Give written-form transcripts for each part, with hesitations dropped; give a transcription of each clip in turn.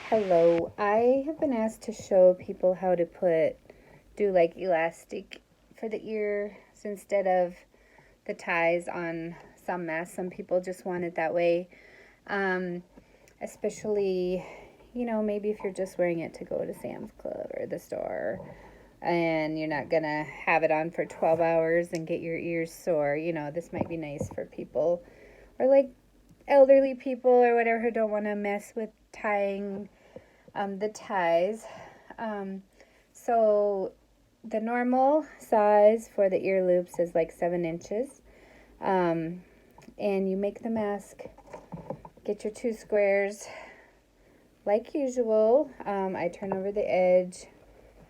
Hello, I have been asked to show people how to do like elastic for the ears instead of the ties on some masks. Some people just want it that way. Especially, maybe if you're just wearing it to go to Sam's Club or the store and you're not gonna have it on for 12 hours and get your ears sore. This might be nice for people or like elderly people or whatever who don't want to mess with tying the ties. So the normal size for the ear loops is like 7 inches. And you make the mask, get your 2 squares like usual. I turn over the edge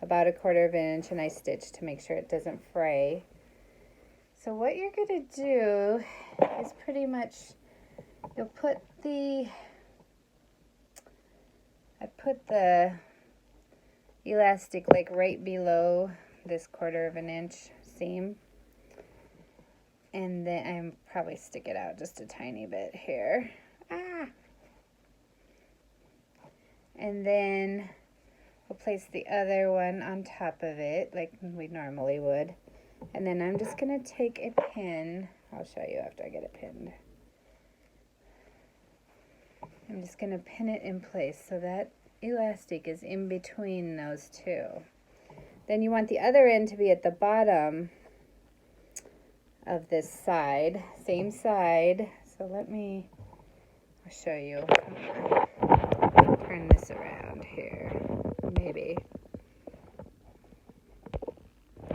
about 1/4 inch and I stitch to make sure it doesn't fray. So what you're gonna do is pretty much, you'll put I put the elastic like right below this 1/4 inch seam. And then I'm probably stick it out just a tiny bit here. And then we'll place the other one on top of it like we normally would. And then I'm just going to take a pin. I'll show you after I get it pinned. I'm just going to pin it in place so that elastic is in between those two. Then you want the other end to be at the bottom of this side, same side. So I'll show you. Turn this around here, maybe.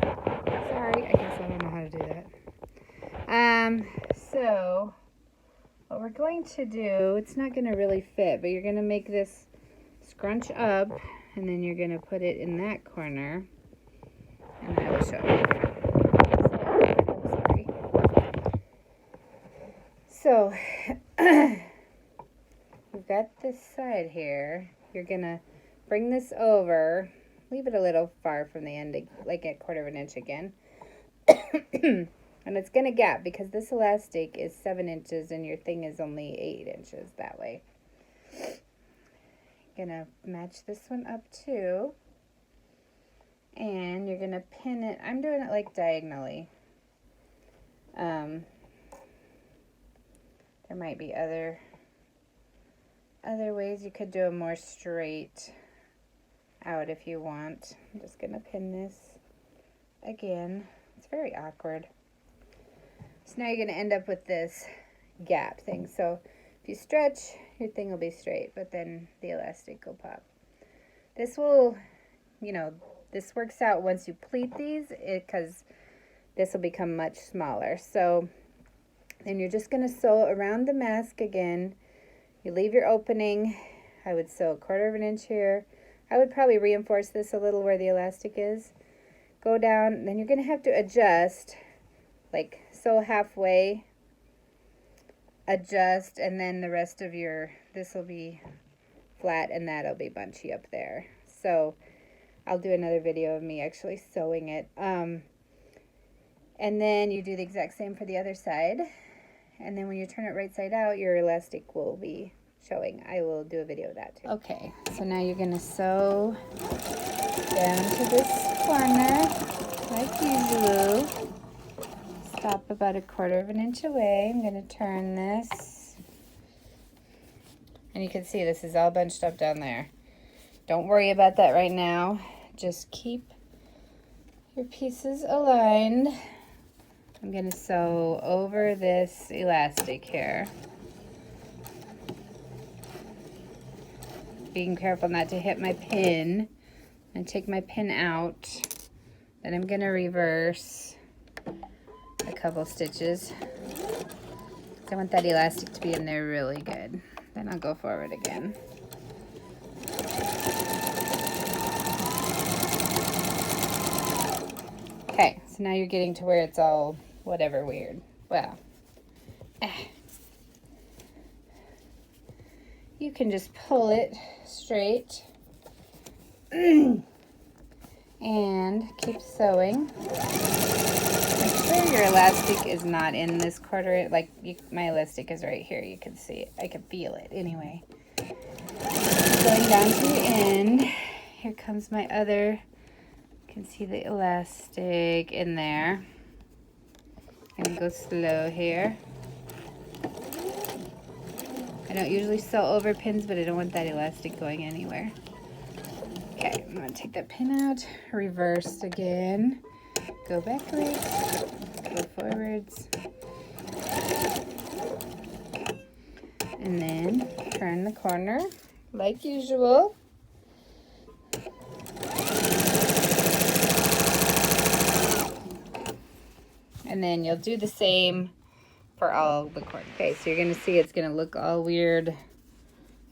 Sorry, I guess I don't know how to do that. So what we're going to do, it's not going to really fit, but you're going to make this scrunch up, and then you're going to put it in that corner, and I will show you. So, we've got this side here. You're going to bring this over, leave it a little far from the end, like at 1/4 inch again. And it's going to gap because this elastic is 7 inches and your thing is only 8 inches that way. You're going to match this one up too. And you're going to pin it. I'm doing it like diagonally. There might be other ways you could do it more straight out if you want. I'm just going to pin this again. It's very awkward. So now you're going to end up with this gap thing. So if you stretch, your thing will be straight, but then the elastic will pop. This will, this works out once you pleat these, because this will become much smaller. So then you're just going to sew around the mask again. You leave your opening. I would sew 1/4 inch here. I would probably reinforce this a little where the elastic is. Go down, then you're going to have to adjust, like sew halfway, adjust, and then the rest of this will be flat and that'll be bunchy up there. So I'll do another video of me actually sewing it. And then you do the exact same for the other side. And then when you turn it right side out, your elastic will be showing. I will do a video of that too. Okay, so now you're going to sew down to this corner like usual. Stop about 1/4 inch away. I'm going to turn this. And you can see this is all bunched up down there. Don't worry about that right now. Just keep your pieces aligned. I'm going to sew over this elastic here. Being careful not to hit my pin. And take my pin out. Then I'm going to reverse a couple stitches. I want that elastic to be in there really good. Then I'll go forward again. Okay, so now you're getting to where it's all whatever weird. Well, you can just pull it straight and keep sewing. Make sure your elastic is not in this 1/4. My elastic is right here. You can see it. I can feel it anyway. So going down to the end. Here comes my other, you can see the elastic in there. I'm gonna go slow here. I don't usually sew over pins, but I don't want that elastic going anywhere. Okay, I'm gonna take that pin out, reverse again, go backwards, go forwards, and then turn the corner like usual. And then you'll do the same for all the corners. Okay, so you're gonna see it's gonna look all weird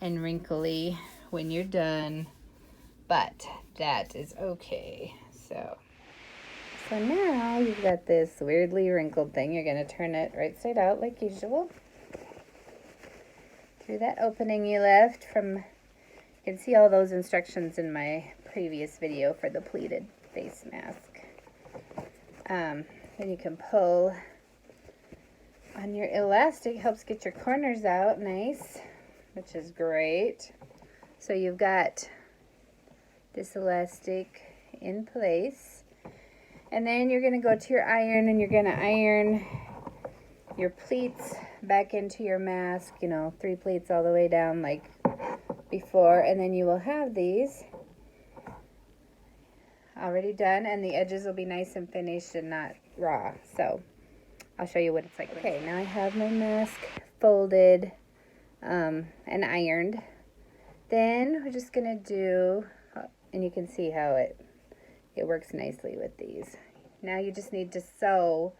and wrinkly when you're done, but that is okay. So now you've got this weirdly wrinkled thing. You're gonna turn it right side out like usual. Through that opening you left from, you can see all those instructions in my previous video for the pleated face mask. Then you can pull on your elastic, helps get your corners out nice, which is great. So you've got this elastic in place. And then you're going to go to your iron and you're going to iron your pleats back into your mask, you know, 3 pleats all the way down like before. And then you will have these already done and the edges will be nice and finished and not raw. So I'll show you what it's like. Okay, now I have my mask folded and ironed. Then we're just gonna do, and you can see how it works nicely with these. Now you just need to sew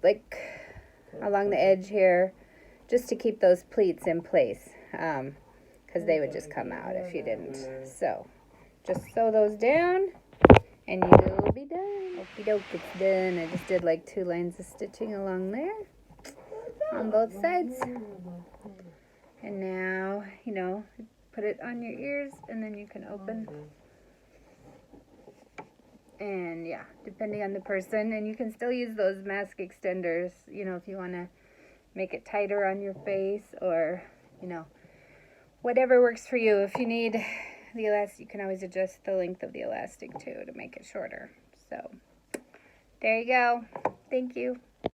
like along the edge here, just to keep those pleats in place, because they would just come out if you didn't. So just sew those down and you'll be done. Okie doke, it's done. I just did like 2 lines of stitching along there on both sides. And now, you know, put it on your ears and then you can open. And yeah, depending on the person. And you can still use those mask extenders, you know, if you want to make it tighter on your face or, you know, whatever works for you. If you need the elastic, you can always adjust the length of the elastic too to make it shorter. So there you go. Thank you.